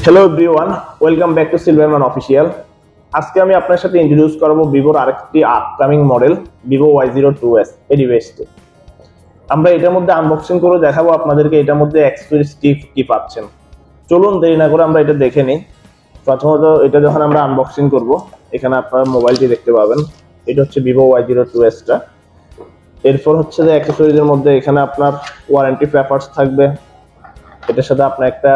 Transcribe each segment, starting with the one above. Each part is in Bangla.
Hello everyone, welcome back to Silverman official. আজকে আমি আপনার সাথে ইন্ট্রোডিউস করবো ভিভোর আরেকটি আপকামিং মডেল ভিভো Y02s এই ডিভাইসটি। আমরা এটার মধ্যে আনবক্সিং করে দেখাবো আপনাদেরকে এটার মধ্যে এক্সপিরিয়েন্স কি পাচ্ছেন। চলুন দেরি না করে আমরা এটা দেখে নিই। প্রথমত এটা যখন আমরা আনবক্সিং করব, এখানে আপনারা মোবাইলটি দেখতে পাবেন। এটা হচ্ছে ভিভো Y02s টা। এরপর হচ্ছে যে অ্যাক্সেসরিজের মধ্যে এখানে আপনার ওয়ারেন্টি পেপারস থাকবে। এটার সাথে আপনার একটা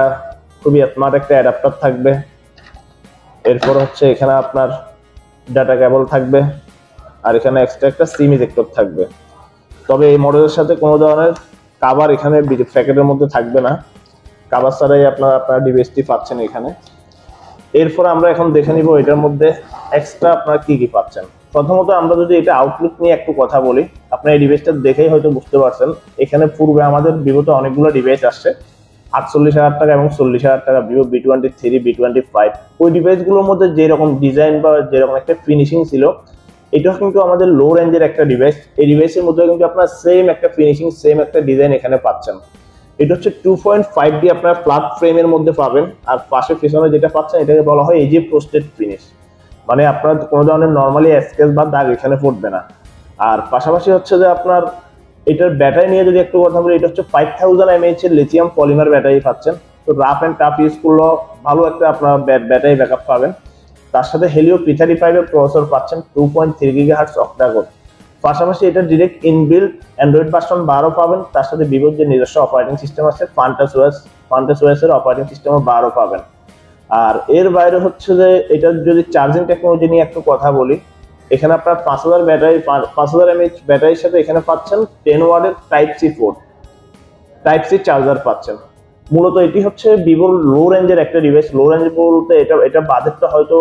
খুবই স্মার্ট একটা অ্যাডাপ্টার থাকবে। এরপর হচ্ছে এখানে আপনার ডাটা কেবল থাকবে, আর এখানে এক্সট্রা একটা সিম ইজেক্টর থাকবে। তবে এই মডেলের সাথে কোনো ধরনের কাভার এখানে প্যাকেটের মধ্যে থাকবে না, কাভার ছাড়াই আপনার ডিভাইসটি পাচ্ছেন এখানে। এরপর আমরা এখন দেখে নিব এটার মধ্যে এক্সট্রা আপনারা কি কি পাচ্ছেন। প্রথমত আমরা যদি এটা আউটলুক নিয়ে একটু কথা বলি, আপনার এই ডিভাইসটা দেখেই হয়তো বুঝতে পারছেন। এখানে পূর্বে আমাদের ভিভোতে অনেকগুলো ডিভাইস আসছে 48,000 টাকা এবং 40,000 টাকা, ভিভো V23, V25। ওই ডিভাইসগুলোর মধ্যে যেরকম ডিজাইন বা যেরকম একটা ফিনিশিং ছিল, এটাও কিন্তু আমাদের লো রেঞ্জের একটা ডিভাইস। এই ডিভাইসের মধ্যে কিন্তু আপনার সেম একটা ফিনিশিং, সেম একটা ডিজাইন এখানে পাচ্ছেন। এটা হচ্ছে 2.5D আপনার ফ্ল্যাট ফ্রেমের মধ্যে পাবেন, আর পাশে পিছনে যেটা পাচ্ছেন এটাকে বলা হয় এজি পোস্টেড ফিনিশ। মানে আপনার কোনো ধরনের নর্মালি স্কেচ বা দাগ এখানে পড়বে না। আর পাশাপাশি হচ্ছে যে আপনার এটার ব্যাটারি নিয়ে যদি একটু কথা বলি, এটা হচ্ছে 5000 mAh এর লিথিয়াম পলিমার ব্যাটারি পাচ্ছেন। তো রাফ অ্যান্ড টাফ ইউজ করলেও ভালো একটা আপনার ব্যাটারি ব্যাকআপ পাবেন। তার সাথে হেলিও P35 এর প্রসেসর পাচ্ছেন, 2.3 GHz অক্টা কোর। পাশাপাশি এটা ডিরেক্ট ইনবিল্ট অ্যান্ড্রয়েড ভার্সন 12 পাবেন। তার সাথে ভিভোর যে নিজস্ব অপারেটিং সিস্টেম আছে ফান্টাস এর অপারেটিং সিস্টেমও 12 পাবেন। আর এর বাইরে হচ্ছে যে এটা যদি চার্জিং টেকনোলজি নিয়ে একটু কথা বলি, এখানে আপনার 5000 mAh ব্যাটারির সাথে এখানে পাচ্ছেন 10 ওয়াটের টাইপ সি চার্জার পাচ্ছেন। মূলত এটি হচ্ছে ভিভোর লো রেঞ্জের একটা ডিভাইস। লো রেঞ্জ বলতে এটা বাজেটটা হয়তো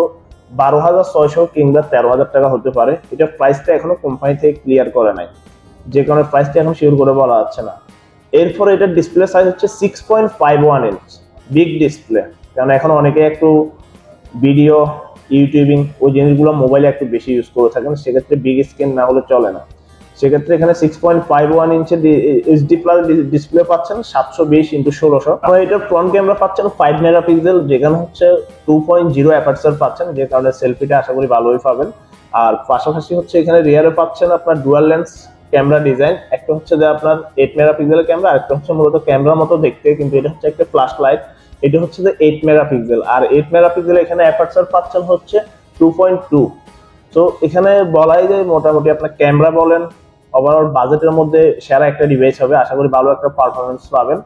12,600 কিংবা 13,000 টাকা হতে পারে। এটা প্রাইসটা এখনো কোম্পানি থেকে ক্লিয়ার করে নাই, যে কারণে প্রাইসটা এখন শিওর করে বলা যাচ্ছে না। এরপর এটার ডিসপ্লে সাইজ হচ্ছে 6.51 ইঞ্চ, বিগ ডিসপ্লে। কারণ এখন অনেকে একটু ভিডিও ইউটিউবিং ওই জিনিসগুলো মোবাইলে একটু বেশি ইউজ করে থাকেন, সেক্ষেত্রে বিগ স্ক্রিন না হলে চলে না। সেক্ষেত্রে এখানে 6.51 ইঞ্চের এইচডি প্লাস ডিসপ্লে পাচ্ছেন 720x1600। আর এটার ফ্রন্ট ক্যামেরা পাচ্ছেন 5 মেগাপিক্সেল, যেখানে হচ্ছে 2.0 অ্যাপারচার পাচ্ছেন, যে কারণে সেলফিটা আশা করি ভালোই পাবেন। আর পাশাপাশি হচ্ছে এখানে রিয়ারে পাচ্ছেন আপনার ডুয়াল লেন্স ক্যামেরা ডিজাইন। একটা হচ্ছে যে আপনার 8 মেগাপিক্সেলের ক্যামেরা, আরেকটা হচ্ছে মূলত ক্যামেরার মতো দেখতে, কিন্তু এটা হচ্ছে একটা ফ্ল্যাশ লাইট। এটা হচ্ছে যে 8 মেগাপিক্সেল, আর 8 মেগাপিক্সেল এখানে অ্যাপারচার পাচ্ছেন হচ্ছে 2.2। তো এখানে বলাই যায় মোটামুটি আপনার ক্যামেরা বলেন ওভারঅল বাজেটের মধ্যে সেরা একটা ডিভাইস হবে। আশা করি ভালো একটা পারফরমেন্স পাবেন।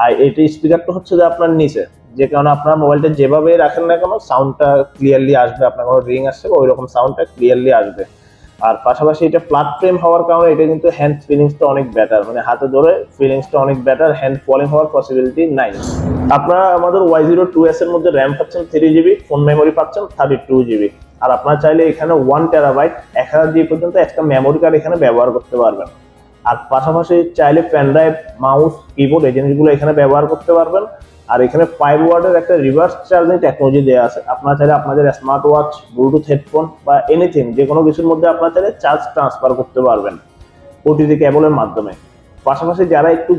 আর এটি স্পিকারটা হচ্ছে যে আপনার নিচে, যে কারণে আপনার মোবাইলটা যেভাবে রাখেন না কেন সাউন্ডটা ক্লিয়ারলি আসবে। আপনার কোনো রিং আসছে ওই রকম সাউন্ডটা ক্লিয়ারলি আসবে। আর পাশাপাশি এটা ফ্ল্যাট ফ্রেম হওয়ার কারণে এটা কিন্তু হ্যান্ড ফিলিংসটা অনেক বেটার, মানে হাতে ধরে ফিলিংসটা অনেক বেটার, হ্যান্ড ফলিং হওয়ার পসিবিলিটি নাই। আপনারা আমাদের Y02s এর মধ্যে র্যাম পাচ্ছেন 3GB, ফোন মেমোরি পাচ্ছেন 32GB। আর আপনারা চাইলে এখানে 1 টেরাবাইট 1000GB পর্যন্ত একটা মেমোরি কার্ড এখানে ব্যবহার করতে পারবেন। আর পাশাপাশি চাইলে পেন ড্রাইভ, মাউস, কিবোর্ড এই জিনিসগুলো এখানে ব্যবহার করতে পারবেন। আর এখানে 5 ওয়াটের একটা রিভার্স চার্জিং টেকনোলজি দেওয়া আছে। আপনারা চাইলে আপনাদের স্মার্ট ওয়াচ, ব্লুটুথ হেডফোন বা এনিথিং যে কোনো কিছুর মধ্যে আপনারা চাইলে চার্জ ট্রান্সফার করতে পারবেন ওটিজি কেবলের মাধ্যমে। পাশাপাশি যারা একটু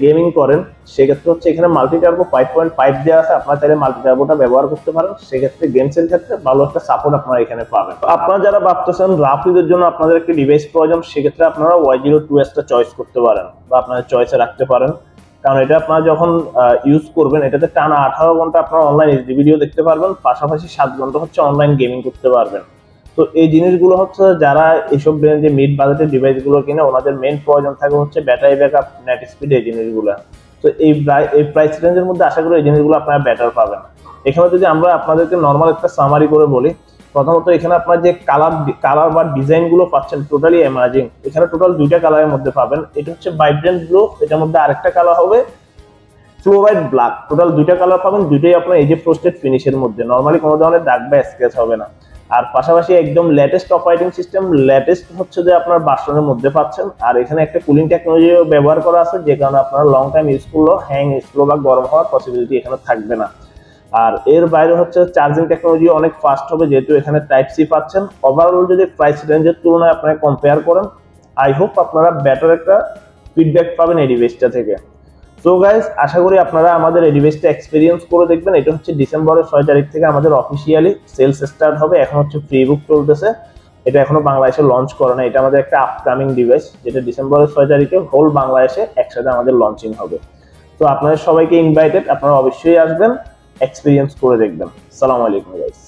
গেমিং করেন সেক্ষেত্রে হচ্ছে এখানে মাল্টি টার্বো 5.5 দেওয়া আছে। আপনারা চাইলে মাল্টি টার্বোটা ব্যবহার করতে পারেন, সেক্ষেত্রে গেমসের ক্ষেত্রে ভালো একটা সাপোর্ট আপনারা এখানে পাবেন। আপনারা যারা ভাবতেছেন রাফ ইউজের জন্য আপনাদের একটি ডিভাইস প্রয়োজন, সেক্ষেত্রে আপনারা Y02s টা চয়েস করতে পারেন বা আপনাদের চয়েসে রাখতে পারেন। কারণ এটা আপনারা যখন ইউজ করবেন এটাতে টানা 18 ঘন্টা আপনারা অনলাইন এইচডি ভিডিও দেখতে পারবেন, পাশাপাশি 7 ঘন্টা হচ্ছে অনলাইন গেমিং করতে পারবেন। তো এই জিনিসগুলো হচ্ছে যারা এইসব যে মিড বাজেটের ডিভাইসগুলো কিনে ওনাদের মেইন প্রয়োজন থাকে হচ্ছে ব্যাটারি ব্যাকআপ, নেট স্পিড, এই জিনিসগুলো। তো এই প্রাইস রেঞ্জের মধ্যে আশা করি এই জিনিসগুলো আপনারা বেটার পাবেন। এখানে যদি আমরা আপনাদেরকে নর্মাল একটা সামারি করে বলি, প্রথমত এখানে আপনার যে কালার বা ডিজাইন গুলো পাচ্ছেন টোটালি এমার্জিং। এখানে টোটাল 2টা কালারের মধ্যে পাবেন। এটা হচ্ছে ভাইব্রেন্ট ব্লু, এটার মধ্যে আরেকটা কালার হবে ফ্লোরাইড ব্ল্যাক। টোটাল 2টা কালার পাবেন, দুইটাই আপনার এই যে ফ্রস্টেড ফিনিশের মধ্যে, নরমালি কোনো ধরনের দাগ বা স্ক্র্যাচ হবে না। আর পাশাপাশি একদম লেটেস্ট অপারেটিং সিস্টেম, লেটেস্ট হচ্ছে যে আপনার ভার্সনের মধ্যে পাচ্ছেন। আর এখানে একটা কুলিং টেকনোলজি ব্যবহার করা আছে, যে কারণে আপনারা লং টাইম ইউজ করলেও হ্যাং, স্লো বা গরম হওয়ার পসিবিলিটি এখানে থাকবে না। আর এর বাইরে হচ্ছে চার্জিং টেকনোলজি অনেক ফাস্ট হবে, যেহেতু এখানে টাইপ সি পাচ্ছেন। ওভারঅল যদি প্রাইস রেঞ্জের তুলনায় আপনারা কম্পেয়ার করেন, আই হোপ আপনারা বেটার একটা ফিডব্যাক পাবেন এই ডিভাইসটা থেকে। সো গাইস, আশা করি আপনারা আমাদের এই ডিভাইসটা এক্সপেরিয়েন্স করে দেখবেন। এটা হচ্ছে ডিসেম্বরের 6 তারিখ থেকে আমাদের অফিসিয়ালি সেলস স্টার্ট হবে। এখন হচ্ছে ফ্রি বুক চলতেছে, এটা এখনো বাংলাদেশে লঞ্চ করে না। এটা আমাদের একটা আপকামিং ডিভাইস, যেটা ডিসেম্বরের 6 তারিখে হোল বাংলাদেশে একসাথে আমাদের লঞ্চিং হবে। তো আপনাদের সবাইকে ইনভাইটেড, আপনারা অবশ্যই আসবেন, এক্সপেরিয়েন্স করে দেখবেন। আসসালামু আলাইকুম গাইস।